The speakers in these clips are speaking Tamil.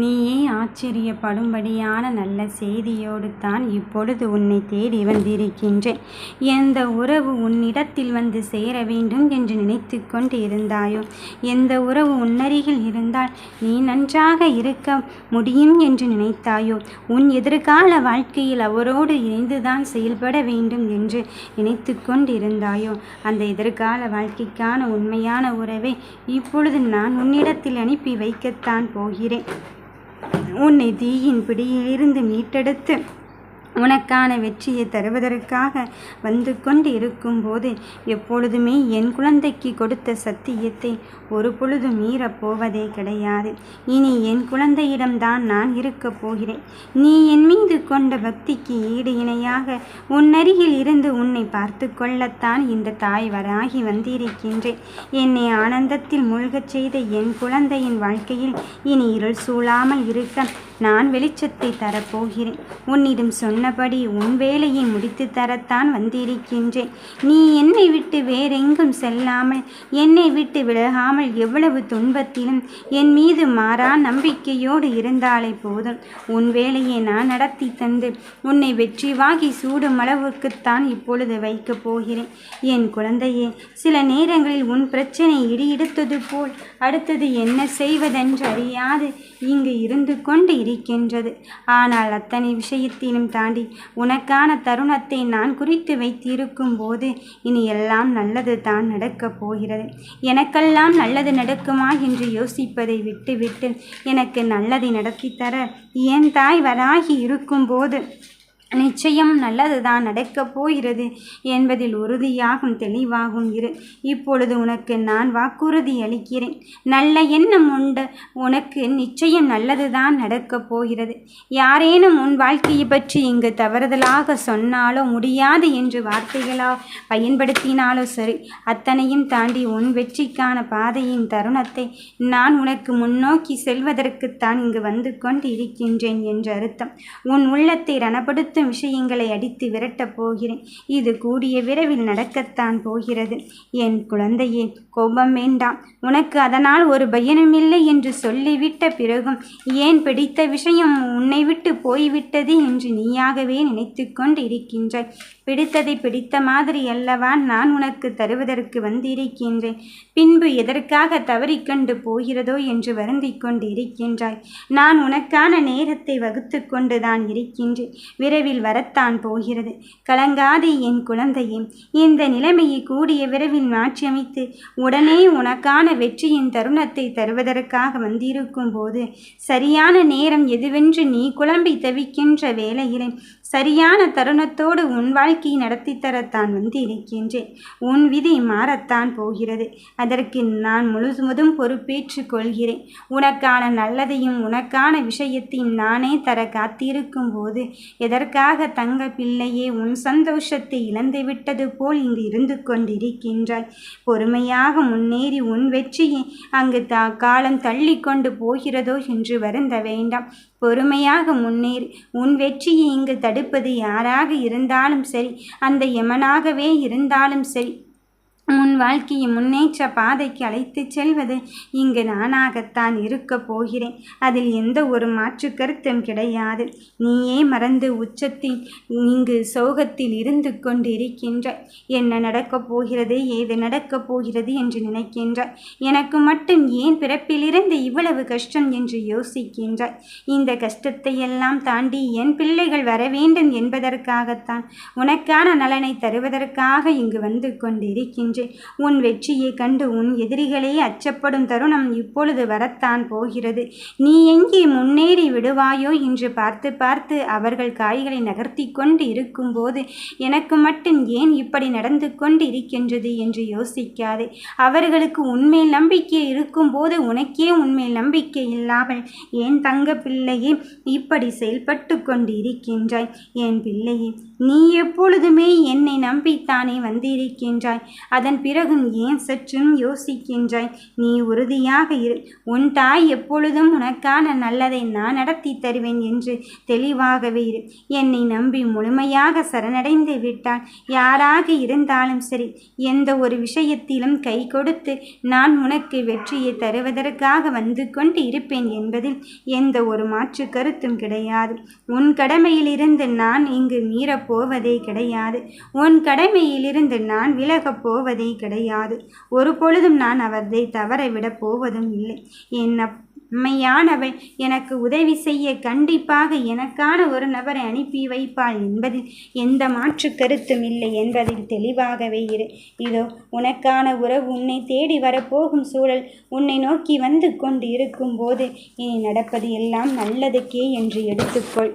நீயே ஆச்சரியப்படும்படியான நல்ல செய்தியோடு தான் இப்பொழுது உன்னை தேடி வந்திருக்கின்றேன். எந்த உறவு உன்னிடத்தில் வந்து சேர வேண்டும் என்று நினைத்து கொண்டு இருந்தாயோ, எந்த உறவு உன்னருகில் இருந்தால் நீ நன்றாக இருக்க முடியும் என்று நினைத்தாயோ, உன் எதிர்கால வாழ்க்கையில் அவரோடு இணைந்துதான் செயல்பட வேண்டும் என்று நினைத்து கொண்டிருந்தாயோ, அந்த எதிர்கால வாழ்க்கைக்கான உண்மையான உறவை இப்பொழுது நான் உன்னிடத்தில் அனுப்பி வைக்கத்தான் போகிறேன். உன்னை தீயின் பிடியிலிருந்து மீட்டெடுத்து உனக்கான வெற்றியை தருவதற்காக வந்து கொண்டு இருக்கும்போது எப்பொழுதுமே என் குழந்தைக்கு கொடுத்த சத்தியத்தை ஒரு பொழுதும் மீறப்போவதே கிடையாது. இனி என் குழந்தையிடம்தான் நான் இருக்கப் போகிறேன். நீ என் மீது கொண்ட பக்திக்கு ஈடு இணையாக உன்னருகில் இருந்து உன்னை பார்த்து கொள்ளத்தான் இந்த தாய் வராகி வந்திருக்கின்றேன். என்னை ஆனந்தத்தில் மூழ்கச் செய்த என் குழந்தையின் வாழ்க்கையில் இனி இருள் சூழாமல் இருக்க நான் வெளிச்சத்தை தரப்போகிறேன். உன்னிடம் சொன்னபடி உன் வேலையை முடித்து தரத்தான் வந்திருக்கின்றேன். நீ என்னை விட்டு வேறெங்கும் செல்லாமல், என்னை விட்டு விலகாமல் எவ்வளவு துன்பத்திலும் என் மீது மாறா நம்பிக்கையோடு இருந்தாலே போதும். உன் வேலையை நான் நடத்தி தந்து உன்னை வெற்றி வாகி சூடும் அளவுக்குத்தான் இப்பொழுது வைக்கப் போகிறேன். என் குழந்தையே, சில நேரங்களில் உன் பிரச்சனை இடியெடுத்தது போல் அடுத்தது என்ன செய்வதென்று அறியாது இங்கு இருந்து கொண்டு இருக்கின்றது. ஆனால் அத்தனை விஷயத்திலும் தாண்டி உனக்கான தருணத்தை நான் குறித்து வைத்திருக்கும் போது இனி எல்லாம் நல்லது தான் நடக்கப் போகிறது. எனக்கெல்லாம் நல்லது நடக்குமா என்று யோசிப்பதை விட்டுவிட்டு எனக்கு நல்லதை நடத்தித்தர என் தாய் வராகி இருக்கும்போது நிச்சயம் நல்லதுதான் நடக்கப் போகிறது என்பதில் உறுதியாகும் தெளிவாகும் இரு. இப்பொழுது உனக்கு நான் வாக்குறுதி அளிக்கிறேன். நல்ல எண்ணம் உண்டு, உனக்கு நிச்சயம் நல்லதுதான் நடக்கப் போகிறது. யாரேனும் உன் வாழ்க்கையை பற்றி இங்கு தவறுதலாக சொன்னாலோ, முடியாது என்று வார்த்தைகளோ பயன்படுத்தினாலோ சரி, அத்தனையும் தாண்டி உன் வெற்றிக்கான பாதையின் தருணத்தை நான் உனக்கு முன்னோக்கி செல்வதற்குத்தான் இங்கு வந்து கொண்டு இருக்கின்றேன் என்று அர்த்தம். உன் உள்ளத்தை ரணப்படுத்த விஷயங்களை அடித்து விரட்டப் போகிறேன். இது கூடிய விரைவில் நடக்கத்தான் போகிறது. என் குழந்தையே, கோபம் வேண்டாம். உனக்கு அதனால் ஒரு பயனுமில்லை என்று சொல்லிவிட்ட பிறகும் ஏன் பிடித்த விஷயம் உன்னை விட்டு போய்விட்டது என்று நீயாகவே நினைத்து கொண்டு இருக்கின்றாய். பிடித்ததை பிடித்த மாதிரி அல்லவா நான் உனக்கு தருவதற்கு வந்திருக்கின்றேன். பின்பு எதற்காக தவறிக்கொண்டு போகிறதோ என்று வருந்தி கொண்டு இருக்கின்றாய். நான் உனக்கான நேரத்தை வகுத்து கொண்டுதான் இருக்கின்றேன். விரைவில் வரத்தான் போகிறது. கலங்காதே என் குழந்தையே. இந்த நிலைமையை கூடிய விரைவில் மாற்றியமைத்து உடனே உனக்கான வெற்றியின் தருணத்தை தருவதற்காக வந்திருக்கும் போது சரியான நேரம் எதுவென்று நீ குழம்பி தவிக்கின்ற வேளையிலே சரியான தருணத்தோடு உன் வாழ்க்கையை நடத்தி தரத்தான் வந்திருக்கின்றேன். உன் விதி மாறத்தான் போகிறது. அதற்கு நான் முழுவதும் பொறுப்பேற்று கொள்கிறேன். உனக்கான நல்லதையும் உனக்கான விஷயத்தையும் நானே தர காத்திருக்கும் போது எதற்காக தங்க பிள்ளையே உன் சந்தோஷத்தை இழந்து விட்டது போல் இங்கு இருந்து கொண்டிருக்கின்றாய்? பொறுமையாக முன்னேறி உன் வெற்றியை அங்கு காலம் தள்ளி கொண்டு போகிறதோ என்று வருந்த வேண்டாம். பொறுமையாக முன்னேறி உன் வெற்றியை இங்கு தடுப்பது யாராக இருந்தாலும் சரி, அந்த யமனாகவே இருந்தாலும் சரி, உன் வாழ்க்கையை முன்னேற்ற பாதைக்கு அழைத்து செல்வது இங்கு நானாகத்தான் இருக்கப் போகிறேன். அதில் எந்த ஒரு மாற்று கருத்தும் கிடையாது. நீயே மறந்து உச்சத்தில் இங்கு சோகத்தில் இருந்து கொண்டு இருக்கின்றாய். என்ன நடக்கப் போகிறது, ஏது நடக்கப் போகிறது என்று நினைக்கின்றாய். எனக்கு மட்டும் ஏன் பிறப்பிலிருந்து இவ்வளவு கஷ்டம் என்று யோசிக்கின்றாய். இந்த கஷ்டத்தை எல்லாம் தாண்டி என் பிள்ளைகள் வர வேண்டும் என்பதற்காகத்தான், உனக்கான நலனை தருவதற்காக இங்கு வந்து கொண்டிருக்கின்றேன். உன் வெற்றியை கண்டு உன் எதிரிகளே அச்சப்படும் தருணம் இப்பொழுது வரத்தான் போகிறது. நீ எங்கே முன்னேறி விடுவாயோ என்று பார்த்து பார்த்து அவர்கள் காய்களை நகர்த்தி கொண்டு இருக்கும்போது எனக்கு மட்டும் ஏன் இப்படி நடந்து கொண்டு இருக்கின்றது என்று யோசிக்காதே. அவர்களுக்கு உன்மேல் நம்பிக்கை இருக்கும்போது உனக்கே உன்மேல் நம்பிக்கை இல்லாமல் ஏன் தங்க பிள்ளையே இப்படி செயல்பட்டு கொண்டு இருக்கின்றாய்? என் பிள்ளையே, நீ எப்பொழுதுமே என்னை நம்பித்தானே வந்திருக்கின்றாய். அதனால் அதன் பிறகும் ஏன் சற்றும் யோசிக்கின்றாய்? நீ உறுதியாக இரு. உன் தாய் எப்பொழுதும் உனக்கான நல்லதை நான் நடத்தி தருவேன் என்று தெளிவாகவே இரு. என்னை நம்பி முழுமையாக சரணடைந்து விட்டால் யாராக இருந்தாலும் சரி, எந்த ஒரு விஷயத்திலும் கை கொடுத்து நான் உனக்கு வெற்றியை தருவதற்காக வந்து கொண்டு இருப்பேன் என்பதில் எந்த ஒரு மாற்று கருத்தும் கிடையாது. உன் கடமையிலிருந்து நான் இங்கு மீறப்போவதே கிடையாது. உன் கடமையிலிருந்து நான் விலகப் போவதே கிடையாது. ஒரு பொழுதும் நான் அவரை தவறவிடப் போவதும் இல்லை. என் அம்மையானவள் எனக்கு உதவி செய்ய கண்டிப்பாக எனக்கான ஒரு நபரை அனுப்பி வைப்பாள் என்பதில் எந்த மாற்று கருத்தும் இல்லை என்பதில் தெளிவாகவே இரு. இதோ உனக்கான உறவு உன்னை தேடி வரப்போகும் சூழல் உன்னை நோக்கி வந்து கொண்டு இருக்கும் போது இனி நடப்பது எல்லாம் நல்லதுக்கே என்று எடுத்துக்கொள்.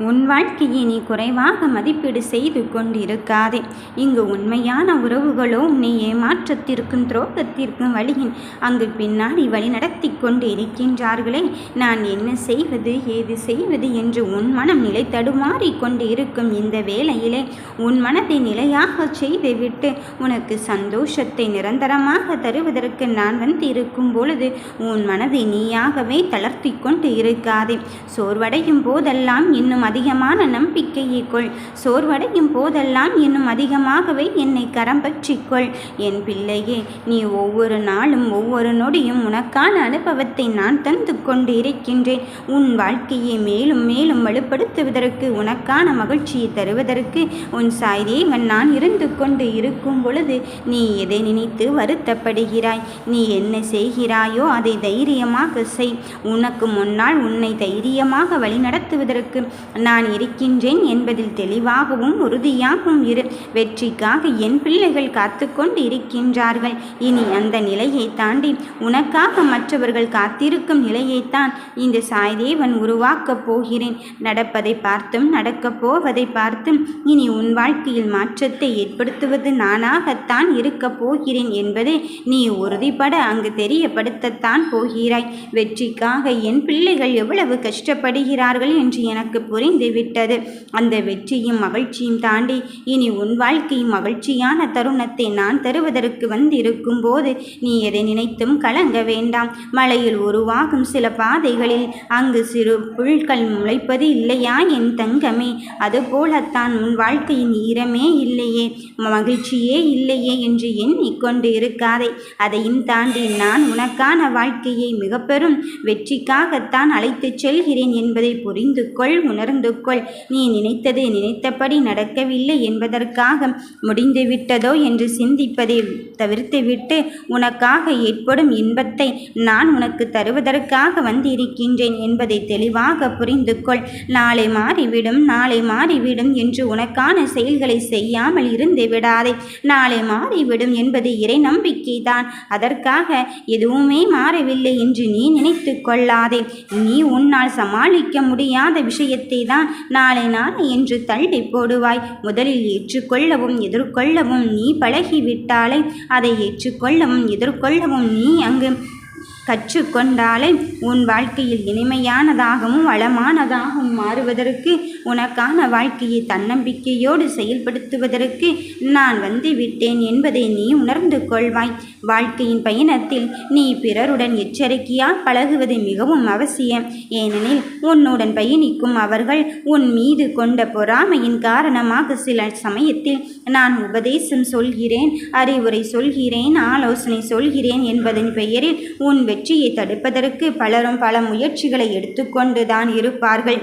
உன் வாழ்க்கையை நீ குறைவாக மதிப்பீடு செய்து கொண்டிருக்காதே. இங்கு உண்மையான உறவுகளோ உன்னை ஏமாற்றத்திற்கும் துரோகத்திற்கும் வழியின் அங்கு பின்னாடி வழி நடத்தி கொண்டு இருக்கின்றார்களே. நான் என்ன செய்வது ஏது செய்வது என்று உன் மனம் நிலை தடுமாறி கொண்டு இருக்கும் இந்த வேளையிலே உன் மனதை நிலையாக செய்துவிட்டு உனக்கு சந்தோஷத்தை நிரந்தரமாக தருவதற்கு நான் வந்து இருக்கும் பொழுது உன் மனதை நீயாகவே தளர்த்தி கொண்டு இருக்காதே. சோர்வடையும் போதெல்லாம் இன்னும் அதிகமான நம்பிக்கையை கொள். சோர்வடையும் போதெல்லாம் இன்னும் அதிகமாகவே என்னை கரம் பற்றிக்கொள். என் பிள்ளையே, நீ ஒவ்வொரு நாளும் ஒவ்வொரு நொடியும் உனக்கான அனுபவத்தை நான் தந்து கொண்டு இருக்கின்றேன். உன் வாழ்க்கையை மேலும் மேலும் வலுப்படுத்துவதற்கு, உனக்கான மகிழ்ச்சியை தருவதற்கு உன் சாய்தேவன் நான் இருந்து கொண்டு இருக்கும் பொழுது நீ எதை நினைத்து வருத்தப்படுகிறாய்? நீ என்ன செய்கிறாயோ அதை தைரியமாக செய். உனக்கு முன்னால் உன்னை தைரியமாக வழிநடத்துவதற்கு நான் இருக்கின்றேன் என்பதில் தெளிவாகவும் உறுதியாகவும் இரு. வெற்றிக்காக என் பிள்ளைகள் காத்து கொண்டு இருக்கின்றார்கள். இனி அந்த நிலையை தாண்டி உனக்காக மற்றவர்கள் காத்திருக்கும் நிலையைத்தான் இந்த சாய்தேவன் உருவாக்கப் போகிறேன். நடப்பதை பார்த்தும் நடக்கப் போவதை பார்த்தும் இனி உன் வாழ்க்கையில் மாற்றத்தை ஏற்படுத்துவது நானாகத்தான் இருக்கப் போகிறேன் என்பதை நீ உறுதிப்பட அங்கு தெரியப்படுத்தத்தான் போகிறாய். வெற்றிக்காக என் பிள்ளைகள் எவ்வளவு கஷ்டப்படுகிறார்கள் என்று எனக்கு புரிந்துவிட்டது. அந்த வெற்றியும் மகிழ்ச்சியும் தாண்டி இனி உன் வாழ்க்கையும் மகிழ்ச்சியான தருணத்தை நான் தருவதற்கு வந்திருக்கும் போது நீ எதை நினைத்தும் கலங்க வேண்டாம். மலையில் உருவாகும் சில பாதைகளில் அங்கு சிறு புல்கள் முளைப்பது இல்லையா என் தங்கமே? அதுபோலத்தான் உன் வாழ்க்கையின் ஈரமே இல்லையே, மகிழ்ச்சியே இல்லையே என்று எண்ணிக்கொண்டு இருக்காதே. அதையும் தாண்டி நான் உனக்கான வாழ்க்கையை மிக பெரும் வெற்றிக்காகத்தான் அழைத்துச் செல்கிறேன் என்பதை புரிந்து கொள், உணர்ந்து கொள். நீ நினைத்தது நினைத்தபடி நடக்கவில்லை என்பதற்காக முடிந்துவிட்டதோ என்று சிந்திப்பதை தவிர்த்துவிட்டு உனக்காக ஏற்படும் இன்பத்தை நான் உனக்கு தருவதற்காக வந்திருக்கின்றேன் என்பதை தெளிவாக புரிந்து கொள். நாளை மாறிவிடும் நாளை மாறிவிடும் என்று உனக்கான செயல்களை செய்யாமல் இருந்து விடாதே. நாளை மாறிவிடும் என்பது இறை நம்பிக்கைதான். அதற்காக எதுவுமே மாறவில்லை என்று நீ நினைத்து கொள்ளாதே. நீ உன்னால் சமாளிக்க முடியாத விஷயத்தை தான் நாளை நாளை என்று தள்ளி போடுவாய். முதலில் ஏற்றுக்கொள்ளவும் எதிர்கொள்ளவும் நீ பழகிவிட்டாலே, அதை ஏற்றுக்கொள்ளவும் எதிர்கொள்ளவும் நீ அங்கு கற்றுக்கொண்டாலே உன் வாழ்க்கையில் இனிமையானதாகவும் வளமானதாகவும் மாறுவதற்கு, உனக்கான வாழ்க்கையை தன்னம்பிக்கையோடு செயல்படுத்துவதற்கு நான் வந்துவிட்டேன் என்பதை நீ உணர்ந்து கொள்வாய். வாழ்க்கையின் பயணத்தில் நீ பிறருடன் எச்சரிக்கையாக பழகுவது மிகவும் அவசியம். ஏனெனில் உன்னுடன் பயணிக்கும் அவர்கள் உன் மீது கொண்ட பொறாமையின் காரணமாக சில சமயத்தில் நான் உபதேசம் சொல்கிறேன், அறிவுரை சொல்கிறேன், ஆலோசனை சொல்கிறேன் என்பதன் பெயரில் உன் வெற்றியை தடுப்பதற்கு பலரும் பல முயற்சிகளை எடுத்துக்கொண்டுதான் இருப்பார்கள்.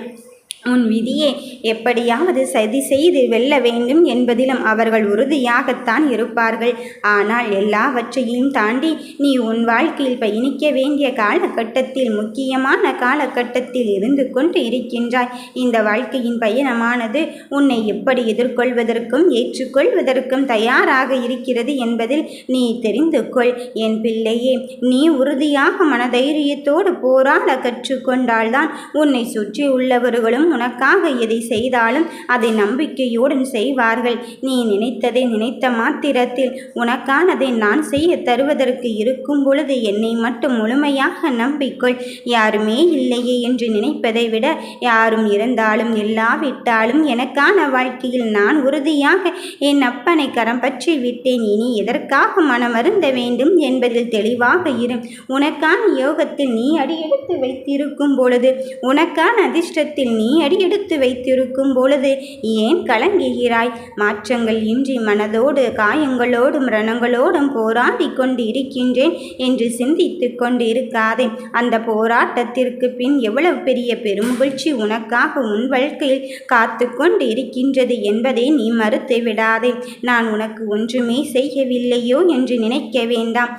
உன் விதியை எப்படியாவது சதி செய்து வெல்ல வேண்டும் என்பதிலும் அவர்கள் உறுதியாகத்தான் இருப்பார்கள். ஆனால் எல்லாவற்றையும் தாண்டி நீ உன் வாழ்க்கையில் பயணிக்க வேண்டிய காலகட்டத்தில், முக்கியமான காலகட்டத்தில் இருந்து கொண்டு இருக்கின்றாய். இந்த வாழ்க்கையின் பயணமானது உன்னை எப்படி எதிர்கொள்வதற்கும் ஏற்றுக்கொள்வதற்கும் தயாராக இருக்கிறது என்பதில் நீ தெரிந்து கொள். என் பிள்ளையே, நீ உறுதியாக மனதைரியத்தோடு போராட கற்றுக்கொண்டால்தான் உன்னை சுற்றி உள்ளவர்களும் அவர்களும் உனக்காக எதை செய்தாலும் அதை நம்பிக்கையோடு செய்வார்கள். நீ நினைத்ததை நினைத்த மாத்திரத்தில் உனக்கானதை நான் செய்ய தருவதற்கு இருக்கும் பொழுது என்னை மட்டும் முழுமையாக நம்பிக்கொள். யாருமே இல்லையே என்று நினைப்பதை விட யாரும் இருந்தாலும் இல்லாவிட்டாலும் எனக்கான வாழ்க்கையில் நான் உறுதியாக என் அப்பனை கரம் பற்றி விட்டேன். இனி எதற்காக மனமருந்த வேண்டும் என்பதில் தெளிவாக இரு. உனக்கான யோகத்தில் நீ அடியெடுத்து வைத்திருக்கும் பொழுது, உனக்கான அதிர்ஷ்டத்தில் நீ அடியெடுத்து வைத்திருக்கும் பொழுது ஏன் கலங்குகிறாய்? மாற்றங்கள் இன்றி மனதோடு காயங்களோடும் ரணங்களோடும் போராடி கொண்டு இருக்கின்றேன் என்று சிந்தித்து கொண்டு இருக்காதே. அந்த போராட்டத்திற்கு பின் எவ்வளவு பெரிய பெருமகிழ்ச்சி உனக்காக உன் வாழ்க்கையில் காத்து கொண்டு இருக்கின்றது என்பதை நீ மறுத்து விடாதே. நான் உனக்கு ஒன்றுமே செய்யவில்லையோ என்று நினைக்க வேண்டாம்.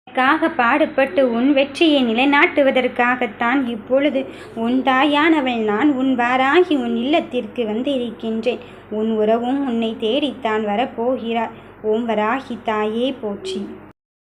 உனக்காக பாடுபட்டு உன் வெற்றியை நிலைநாட்டுவதற்காகத்தான் இப்பொழுது உன் தாயானவள் நான் உன் வாராகி உன் இல்லத்திற்கு வந்திருக்கின்றேன். உன் உறவும் உன்னை தேடித்தான் வரப்போகிறார். ஓம் வராகி தாயே போற்றி.